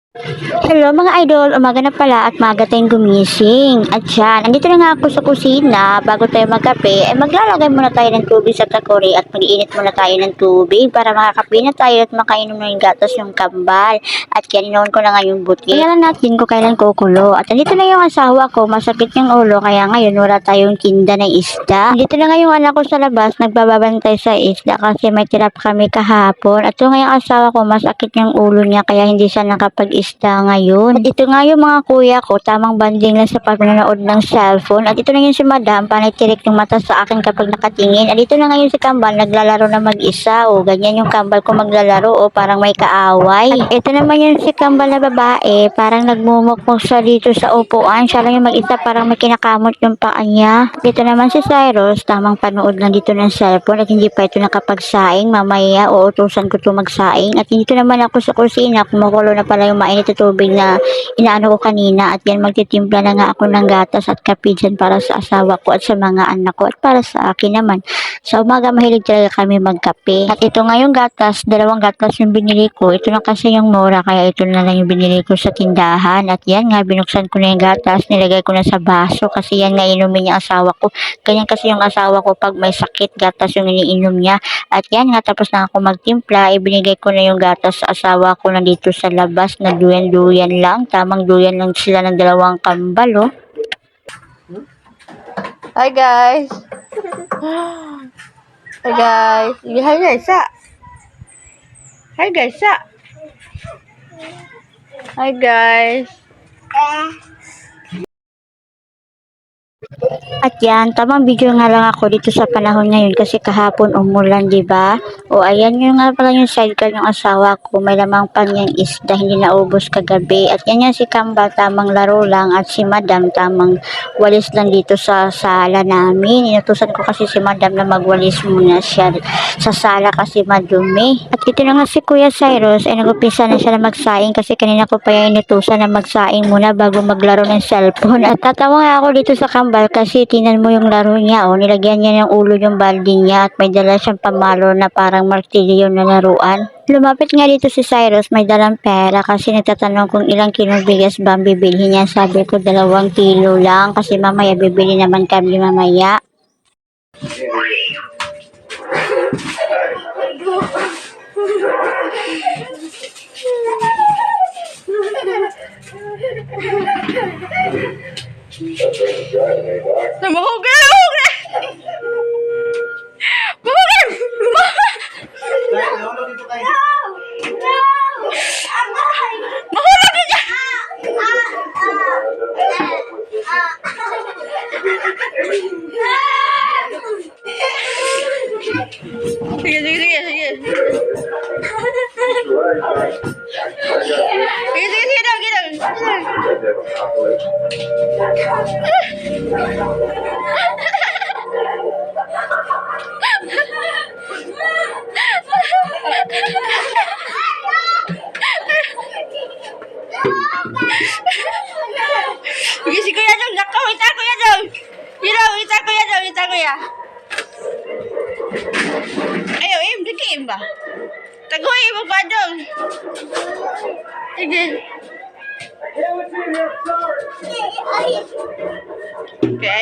Hello mga idol, umaga na pala at maaga tayong gumising. At yan, andito na nga ako sa kusina. Bago tayo magkape, ay maglalagay muna tayo ng tubig sa takori at mag-iinit muna tayo ng tubig para makakape na tayo at makainom na yung gatas yung kambal. At kininoon ko na nga yung buti. Kaya lang natin ko kailan kukulo. At andito na yung asawa ko, masakit yung ulo kaya ngayon wala tayong tinda ng isda. Andito na nga yung anak ko sa labas, nagbababantay sa isda kasi may tirap kami kahapon. At yung nga yung asawa ko, masakit yung ulo niya kaya hindi siya nakapag-isda ngayon. At ito nga yung mga kuya ko, tamang banding lang sa panonood ng cellphone. At ito na yung si madam, panay tirik yung mata sa akin kapag nakatingin. At ito na nga yung si kambal, naglalaro na mag-isa. O, ganyan yung kambal ko maglalaro. O, parang may kaaway. At ito naman yung si kambal na babae, parang nagmumukmok siya dito sa upuan. Siya lang yung mag-isa, parang may kinakamot yung paa niya. Dito naman si Cyrus, tamang panood lang dito ng cellphone. At hindi pa ito nakapagsaing. Mamaya, uutusan ko ito magsaing. At dito naman ako sa kusina, kumukulo na pala yung mainit na tubig na inaano ko kanina. At yan, magtitimpla na nga ako ng gatas at kape dyan para sa asawa ko at sa mga anak ko at para sa akin naman. Sa umaga mahilig talaga kami magkape. At ito nga yung gatas, dalawang gatas yung binili ko. Ito na kasi yung mura kaya ito na lang yung binili ko sa tindahan. At yan nga, binuksan ko na yung gatas, nilagay ko na sa baso kasi yan nga inumin yung asawa ko. Ganyan kasi yung asawa ko pag may sakit, gatas yung iniinom niya. At yan nga, tapos na ako magtimpla, ibinigay ko na yung gatas sa asawa ko nandito sa labas na duyan-duyan lang. Tamang duyan lang sila ng dalawang kambal, oh. Hi guys. Hi guys. Hi guys. Hi guys. Hi guys. At yan, tamang video nga lang ako dito sa panahon ngayon kasi kahapon umulan, di ba? O ayan yung nga pala yung sidecar ng asawa ko, may lamang pang yung isda, hindi naubos kagabi. At yan yung si Kambal, tamang laro lang at si Madam, tamang walis lang dito sa sala namin. Inutusan ko kasi si Madam na magwalis muna siya sa sala kasi madumi. At ito na nga si Kuya Cyrus ay nag-upisa na siya na magsaing kasi kanina ko pa yung inutusan na magsaing muna bago maglaro ng cellphone. At tatawa nga ako dito sa Kambal kasi tinan mo yung laro niya, oh, nilagyan niya ng ulo yung balde niya at may dala siyang pamalo na parang martilyo na laruan. Lumapit nga dito si Cyrus, may dalang pera kasi nagtatanong kung ilang kilong bigas ba ang bibilhin niya. Sabi ko 2 kilo lang kasi mamaya bibili naman kami mamaya. Mahugay! Sige. Sige daw. Sige si Kuya Jong, nakaw, ita Kuya Jong. Ita Kuya. Ayaw, dikiin ba? Tagoy mo pa Jong. Sige. Okay.